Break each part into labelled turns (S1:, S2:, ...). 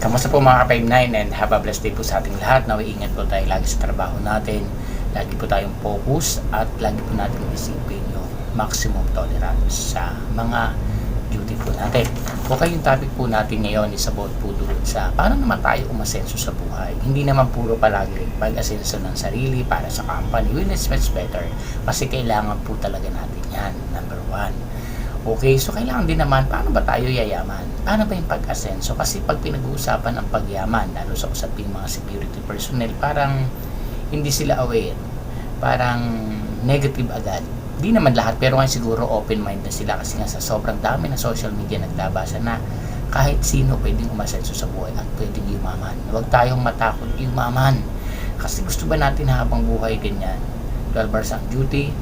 S1: Kamusta po mga ka-59 and have a blessed day po sa ating lahat. Naway ingat po tayo lagi sa trabaho natin. Lagi po tayong focus at lagi po natin isipin yung maximum tolerance sa mga duty po natin. Okay, yung topic po natin ngayon is about po doon sa paano naman tayo umasenso sa buhay. Hindi naman puro palagi pag-asenso ng sarili para sa company. When it's much better. Kasi kailangan po talaga natin yan. Number one. Okay, so kailangan din naman, paano ba tayo yayaman? Paano ba yung pag-asenso? Kasi pag pinag-uusapan ang pagyaman, lalo sa usaping mga security personnel, parang hindi sila aware. Parang negative agad. Di naman lahat, pero ngayon siguro open-mind na sila kasi nga sa sobrang dami na social media naglabasa na kahit sino pwedeng umasenso sa buhay at pwedeng yumaman. Huwag tayong matakot yumaman. Kasi gusto ba natin habang buhay ganyan? 12 hours ang duty,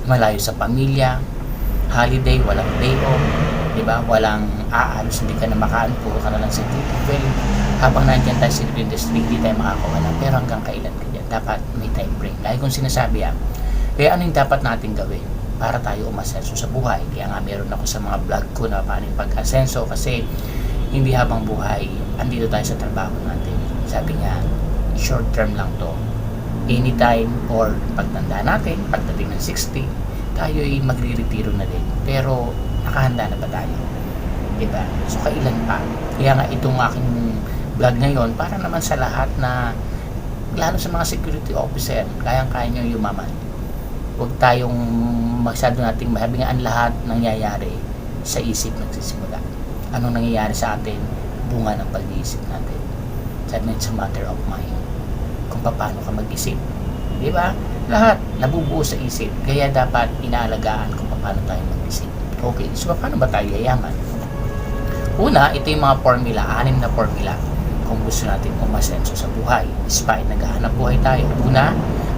S1: malayo sa pamilya, holiday, walang day off, diba? Walang aalos, hindi ka na makaan, puro ka na lang sa duty. Well, habang nandiyan tayo sa industry, hindi tayo makakawala. Pero hanggang kailan ka dyan? Dapat may time frame. Lagi kong sinasabi kaya ano yung dapat natin gawin para tayo umasenso sa buhay? Kaya nga meron ako sa mga vlog ko na paano yung pag-asenso kasi hindi habang buhay, andito tayo sa trabaho natin. Sabi nga, short term lang to. Anytime or pagtanda natin, pagdating ng 60, tayo ay magre-retiro na din. Pero, nakahanda na ba tayo? Diba? So, kailan pa? Kaya nga itong aking vlog ngayon, para naman sa lahat na, lalo sa mga security officer, kayang-kaya nyo yumaman. Huwag tayong masyado nating mahabingaan lahat nangyayari sa isip nagsisimula. Anong nangyayari sa atin? Bunga ng pag-iisip natin. Sabi nga, it's a matter of mind. Kung paano ka mag-isip. Diba? Lahat nabubuo sa isip. Kaya dapat inaalagaan kung paano tayo mag-isip. Okay, so paano ba tayo yayaman? Una, ito yung mga formula, 6 na formula kung gusto natin umasenso sa buhay. Despite naghahanap buhay tayo. Una,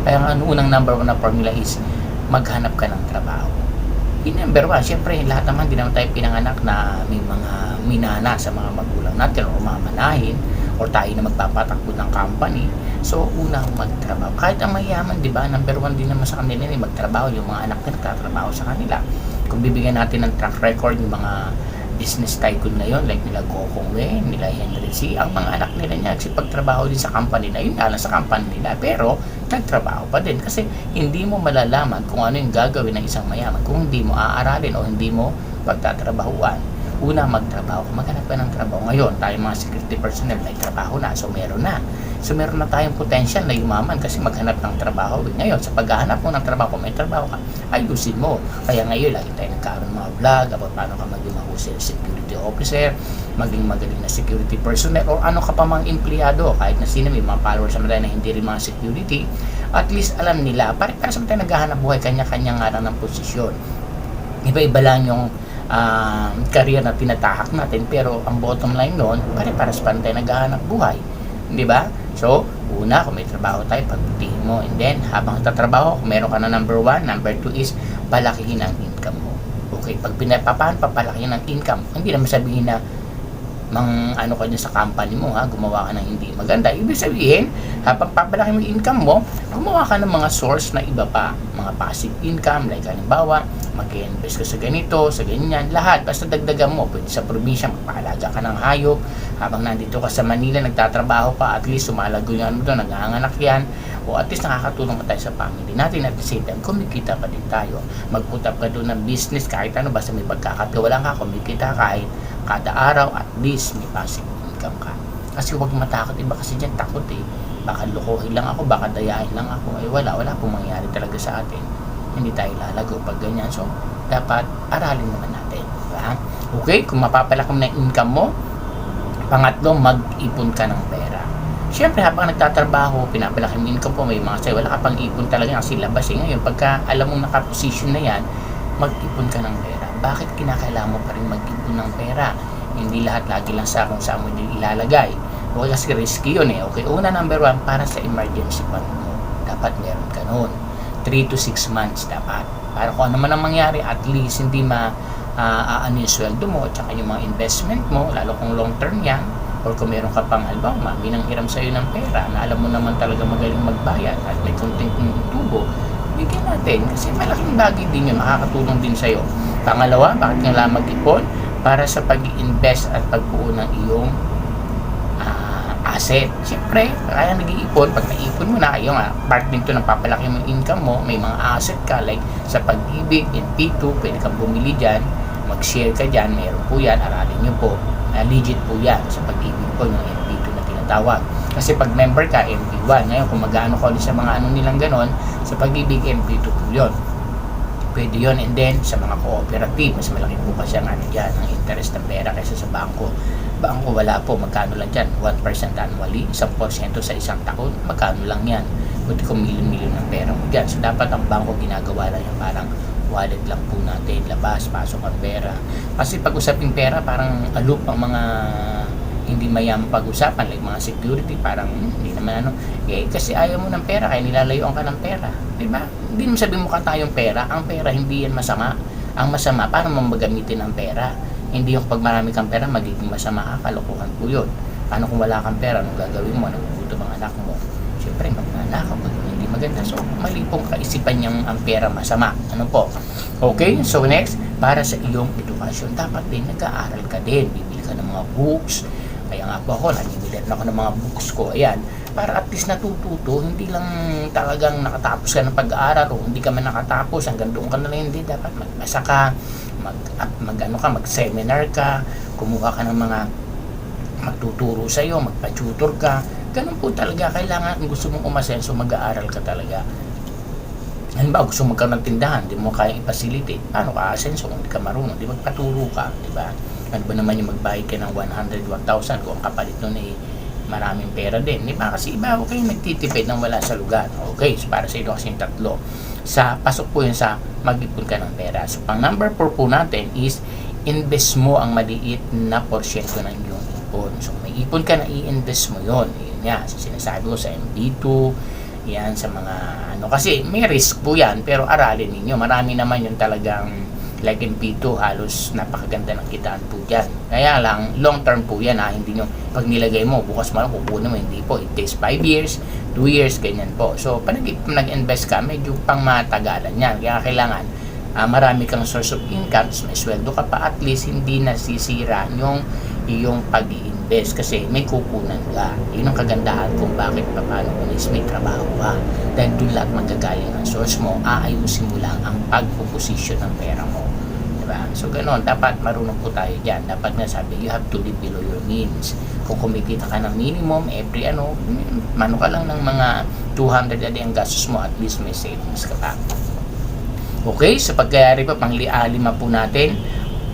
S1: kaya nga unang number 1 na formula is maghanap ka ng trabaho. Yung number 1, syempre lahat naman din naman tayo pinanganak na may mga minana sa mga magulang natin o mamanahin or tayo na magpapatakbo ng company. So, una magtrabaho. Kahit ang mayaman, di ba, number 1 din naman sa kanila yung magtrabaho, yung mga anak na nagtatrabaho sa kanila. Kung bibigyan natin ng track record yung mga business tycoon ngayon, like nila Gokong Wen, nila Henry C, ang mga anak nila niya, kasi pagtrabaho din sa company na yun, alam sa company nila, pero nagtrabaho pa din. Kasi hindi mo malalaman kung ano yung gagawin ng isang mayaman kung hindi mo aaralin o hindi mo pagtatrabahuan. Una, magtrabaho. Maghanap ka ng trabaho. Ngayon, tayo mga security personnel, may trabaho na. So, meron na. So, meron na tayong potential na yumaman kasi maghanap ng trabaho. Ngayon, sa paghahanap mo ng trabaho, kung may trabaho ka, ayusin mo. Kaya ngayon, lagi tayo nagkaroon mga vlog about paano ka maging mahusay na security officer, maging magaling na security personnel, o ano ka pa mga empleyado. Kahit na sino, may mga followers naman tayo na hindi rin mga security. At least, alam nila, pare-pares naman tayo naghahanap buhay, kanya-kanya nga lang ng posisyon. Iba-iba lang yung career na tinatahak natin, pero ang bottom line noon, pare-pares pa tayo naghahanap buhay, di ba? So, una, kung may trabaho tayo, pagbutihin mo, and then, habang tatrabaho, kung meron ka na number 1, number 2 is, palakihin ang income mo. Okay, pag paano papalakihin ang income, hindi naman sabihin na ano ka dyan sa company mo, gumawa ka ng hindi maganda. Ibig sabihin, habang papalaki mo yung income mo, gumawa ka ng mga source na iba pa, mga passive income, like halimbawa, mag-invest ka sa ganito, sa ganyan, lahat, basta dagdagan mo. Pwede sa probinsya, magpaalaga ka ng hayop, habang nandito ka sa Manila, nagtatrabaho ka, at least sumalago yung ano doon, nag-aanganak yan, o at least nakakatulong pa tayo sa family natin, at the same time, kumikita pa din tayo. Mag-put up ka doon ng business, kahit ano, basta may pagkakatiwalaan ka, kumikita kahit kada araw, at least may passive income ka. Kasi huwag matakot, iba kasi dyan takot baka lukuhin lang ako, baka dayain lang ako, wala pong mangyari talaga sa atin, hindi tayo lalago pag ganyan. So, dapat aralin naman natin, diba? Okay, kung mapapalaki mo na income mo, pangatlo, mag-ipon ka ng pera. Siyempre, habang nagtatrabaho, pinapalaki mo income po, may mga sa'yo, wala ka pang ipon talaga kasi labas ngayon, pagka alam mong nakaposition na yan, mag-ipon ka ng pera. Bakit kinakailangan mo pa rin mag-ipon ng pera? Hindi lahat lagi lang sa kung saan mo din ilalagay. Okay, kasi risky yun Okay, una, number 1, para sa emergency fund mo. Dapat meron ka nun. 3 to 6 months dapat. Para kung ano man ang mangyari, at least hindi ano yung sweldo mo, at saka yung mga investment mo, lalo kung long term yan, or kung meron ka pang halimbawa, minanghiram sa'yo ng pera, na alam mo naman talaga magaling magbayad, at may konting tubo, bigyan natin. Kasi malaking bagay din yun, makakatulong din sa'yo. Pangalawa, bakit nga lang mag-ipon? Para sa pag-i-invest at pagbuo ng iyong asset. Siyempre, kaya nag-iipon, pag naipon mo na, yung part din to ng papalaki mo yung income mo, may mga asset ka, like sa Pag-ibig, NP2, pwede kang bumili dyan, mag-share ka dyan, meron po yan, aralin nyo po, legit po yan sa Pag-ibig po, yung NP2 na tinatawag. Kasi pag member ka, MP1, ngayon kung mag-ano ka ulit sa mga ano nilang ganon, sa Pag-ibig, MP2 po yun. Pwede yun. And then sa mga cooperative, mas malaki po kasi ang ano dyan, ang interest ng pera kaysa sa bangko. Bangko wala po, magkano lang dyan, 1% annually, 1% sa isang taon, magkano lang yan. Buti kung milyon-milyon ng pera mo dyan. So dapat ang bangko ginagawa lang yan, parang wallet lang po natin, labas, pasok ang pera. Kasi pag usaping pera, parang aloof ang mga hindi mayamang pag-usapan, like mga security, parang hindi naman ano, kasi ayaw mo ng pera, kaya nilalayuan ka ng pera, di ba? Hindi mo sabihin mo tayong pera, ang pera hindi yan masama. Ang masama, paano mo magamitin ang pera? Hindi yung pag marami kang pera, magiging masama ka, kalokohan po yun. Paano kung wala kang pera, anong gagawin mo? Nagugutom ang anak mo? Siyempre, magnanakaw pag hindi maganda. So, mali pong kaisipan niyang ang pera masama. Ano po? Okay, so next, para sa iyong edukasyon, dapat din nag-aaral ka din. Bibili ka ng mga books. Kaya nga po ako, nanimilit na ako ng mga books ko. Ayan, para at least natututo, hindi lang talagang nakatapos ka ng pag-aaral o hindi ka man nakatapos, hanggang doon ka na lang, hindi. Dapat magbasa ka, mag-seminar ka, kumuha ka ng mga magtuturo sa iyo, magpa-tutor ka. Ganun po talaga, kailangan kung gusto mong umasenso, mag-aaral ka talaga. Halimbawa, gusto mong magkaroon ng tindahan, di mo kaya i-facilitate. Paano ka asenso kung hindi ka marunong? Di magpaturo ka, di ba? Ano ba naman yung magbayad ka ng 100, 1,000 kung ang kapalit nun ay maraming pera din, di ba? Kasi iba kayo nagtitipid nang wala sa lugar. Okay, so para sa ito kasi yung tatlo. Sa pasok po yun sa mag-ipon ka ng pera. So pang number 4 po natin is invest mo ang maliit na porsyento ng iyong ipon. So may ipon ka na i-invest mo yun. Yun nga, so, sinasabi ko sa MD2, yan sa mga ano, kasi may risk po yan, pero aralin ninyo. Marami naman yung talagang like MP2, halos napakaganda ng kitaan po dyan. Kaya lang, long term po yan hindi nyo, pag nilagay mo, bukas mo lang kukunin mo, hindi po. It takes 5 years, 2 years, ganyan po. So, pag nag-invest ka, medyo pang matagalan yan. Kaya kailangan, marami kang source of income, may sweldo ka pa, at least hindi nasisira yung iyong pag-i-invest kasi may kukunan ka. Yun ang kagandahan kung bakit paano kung may trabaho ka. Dahil doon lahat magagaling ang source mo, aayusin mo lang ang pagpuposisyon ng pera mo. Diba? So, ganoon, dapat marunong po tayo dyan. Dapat nga sabi, you have to live below your means. Kung kumikita ka ng minimum, every mano ka lang ng mga 200 a day ang gastos mo, at least may savings ka pa. Okay, sa pagkayari pa, pang-lima po natin,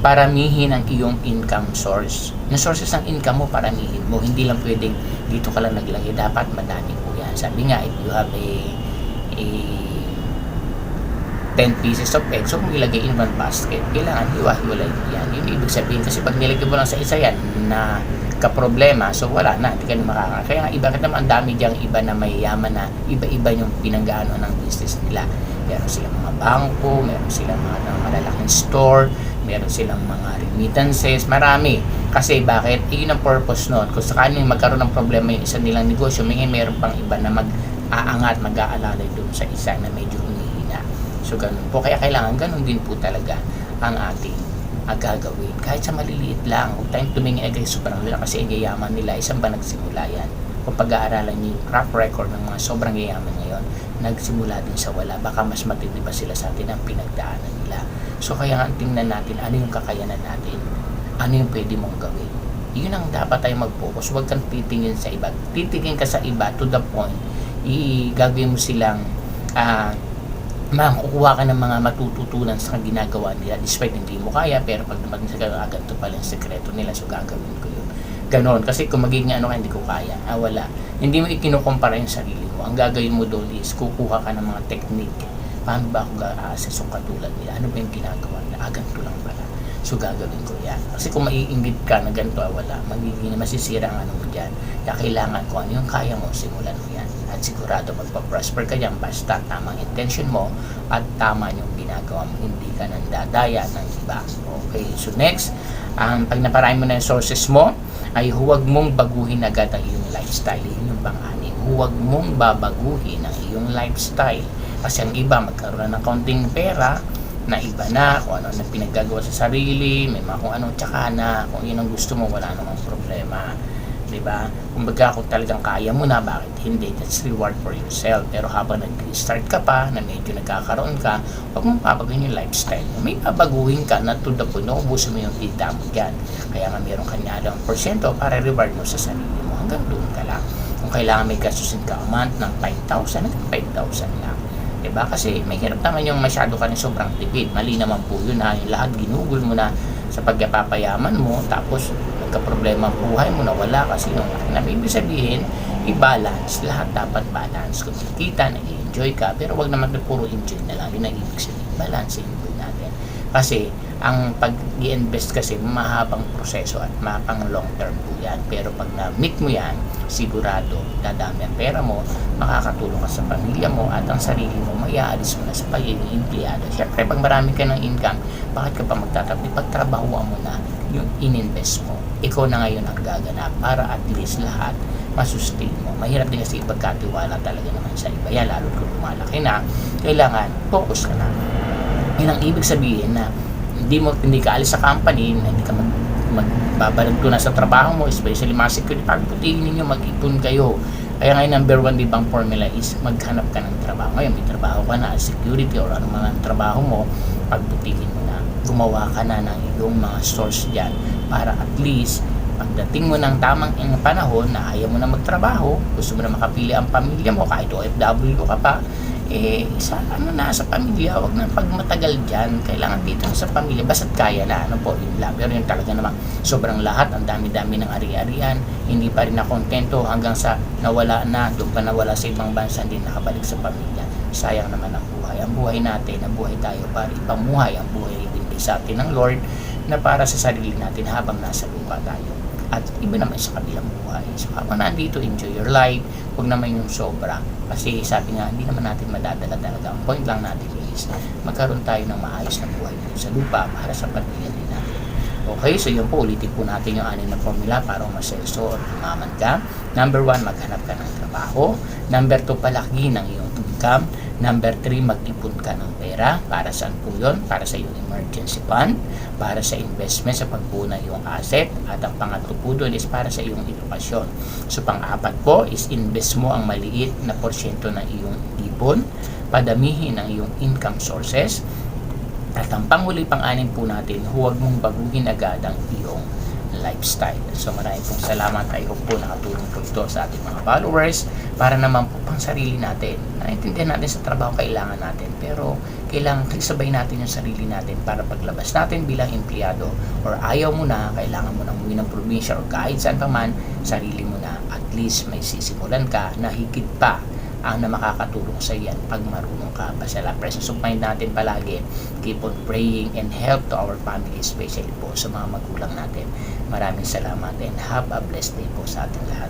S1: paramihin ang iyong income source. Yung sources ng income mo, paramihin mo. Hindi lang pwedeng dito ka lang naglagay. Dapat madami po yan. Sabi nga, if you have a 10 pieces of eggs, so kung ilagay in one basket, kailangan hiwa-hiwalay yan. Yun ibig sabihin. Kasi pag nilagay mo lang sa isa yan, na kaproblema, so wala na, hindi ka na makaka. Kaya nga, iba naman, ang dami diyang iba na mayayaman na iba-iba yung pinanggaano ng business nila. Meron silang mga bangko, meron silang mga malalaking store, meron silang mga remittances, marami. Kasi bakit? Yun ang purpose nun. Kung sakaling magkaroon ng problema yung isa nilang negosyo, meron pang iba na mag-aangat, mag-aalalay doon sa isa na medyo humihina. So, ganun po. Kaya kailangan ganun din po talaga ang ating gagawin. Kahit sa maliliit lang, huwag tayong tumingin agad sobrang lala kasi ang yayaman nila, isang ba nagsimula yan? Kung pag-aaralan niyo yung track record ng mga sobrang yayaman ngayon, nagsimula din sa wala, baka mas matindi pa sila sa atin ang pinagdaanan nila. So kaya nga tingnan natin ano yung kakayanan natin, ano yung pwede mong gawin. Yun ang dapat tayo mag-focus. Huwag kang titingin sa iba. Titingin ka sa iba to the point, gagawin mo silang makukuha ka ng mga matututunan sa ginagawa nila despite hindi mo kaya, pero pag dumating sa agad ito pala yung sekreto nila, so gagawin ko yun. Ganon, kasi kung magiging hindi ko kaya, wala. Hindi mo ikinukumpara yung sarili mo. Ang gagawin mo doon is kukuha ka ng mga technique. Paano ba ako ga-assess yung katulad nila? Ano ba yung ginagawa nila? Ganito lang pala. So gagawin ko yan. Kasi kung maiinggit ka na ganito, wala. Magiging masisira ang ano mo dyan. Kaya kailangan kung ano yung kaya mo, simulan mo yan. At sigurado magpa-prosper ka dyan basta tamang intention mo at tama yung ginagawa mo. Hindi ka nandadaya ng iba. Okay, so next, pag naparami mo na yung sources mo, ay huwag mong baguhin agad ang iyong lifestyle. Yun yung pang-anim. Huwag mong babaguhin ang iyong lifestyle. Kasi ang iba, magkaroon na ng kaunting pera, na iba na, kung ano na pinaggagawa sa sarili, may mga kung ano, tsaka na, kung yun ang gusto mo, wala namang problema. di ba? Kumbaga kung talagang kaya mo na, bakit hindi? That's reward for yourself. Pero habang nag-start ka pa, na medyo nagkakaroon ka, huwag mong papaguhin yung lifestyle mo. May babaguhin ka na to the point na ubusin mo yung kita mo dyan. Kaya nga meron kanya lang porsyento para reward mo sa sarili mo. Hanggang doon ka lang. Kung kailangan may gastusin ka a month ng 5,000, hanggang 5,000 lang. Diba? Kasi may hirap naman yung masyado ka rin sobrang tipid. Mali naman po yun ha. Yung lahat ginugol mo na sa pagpapayaman mo, tapos nagka-problema ang buhay mo na wala kasi nung ibig sabihin, i-balance. Lahat dapat balance. Kung kikita, nag-enjoy ka, pero wag naman puro enjoy na lang. Yun ang ibig sabihin. Balance po natin. Kasi ang pag-i-invest kasi mahabang proseso at mapang long term po yan. Pero pag na-meet mo yan, sigurado dadami ang pera mo, makakatulong ka sa pamilya mo at ang sarili mo maiaalis mo na sa pagiging empleyado. Siyempre, pag marami ka ng income, bakit ka pa magtatabi? Pagtrabahuan mo na yung in-invest mo. Ikaw na ngayon ang gaganap para at least lahat masustain mo. Mahirap din kasi ipagkatiwala talaga naman sa iba. Yan, lalo kung lumalaki na, kailangan focus ka na. Yun ang ibig sabihin na hindi ka alis sa company, hindi ka magbabalagto na sa trabaho mo, especially mga security, pagputihin ninyo, mag-ipon kayo. Kaya ngayon, number one, di bang formula is maghanap ka ng trabaho. Ngayon, may trabaho ka na, security or ano mga trabaho mo, pagputihin mo na. Gumawa ka na ng iyong mga source dyan para at least, pagdating mo ng tamang panahon na ayaw mo na magtrabaho, gusto mo na makapili ang pamilya mo, kahit OFW ka pa, sa pamilya, wag na pag matagal dyan, kailangan dito sa pamilya, basta't kaya na, yun lang. Pero yung talaga naman, sobrang lahat, ang dami-dami ng ari-arian, hindi pa rin nakontento hanggang sa nawala na, doon pa nawala sa ibang bansa, hindi nakabalik sa pamilya. Sayang naman ang buhay. Ang buhay natin, ang buhay tayo para ipamuhay, ang buhay ibinigay sa atin ng Lord, na para sa sarili natin habang nasa lupa tayo. At iba naman sa kabilang buhay. So habang nandito, enjoy your life, huwag naman yung sobra. Kasi sabi nga, hindi naman natin madadala talaga. Ang point lang natin is magkaroon tayo ng maayos na buhay sa lupa para sa pamilya din natin. Okay, so yun po, ulitin po natin yung 6 na formula para umaselso o umaman ka. Number 1, maghanap ka ng trabaho. Number 2, palaki ng iyong income. Number 3, mag-ipon ka ng pera. Para saan po yun? Para sa iyong emergency fund, para sa investment sa pagbuo ng iyong asset, at ang pangatlo po doon is para sa iyong edukasyon. So pang-apat po is invest mo ang maliit na porsyento ng iyong ipon, padamihin ang iyong income sources, at ang panghuli pang-anim po natin, huwag mong baguhin agad ang iyong lifestyle. So maraming pong salamat. I hope po nakatulong po ito sa ating mga followers para naman po pang sarili natin. Naintindihan natin sa trabaho kailangan natin, pero kailangan sabay natin yung sarili natin para paglabas natin bilang empleyado or ayaw mo na, kailangan mo nang umuwi ng probinsya or kahit saan pa man, sarili mo na, at least may sisimulan ka na higit pa ang na makakatulong sa iyan pag marunong ka. Basta la presence of mind natin palagi, keep on praying and help to our family, especially po sa mga magulang natin. Maraming salamat and have a blessed day po sa ating lahat.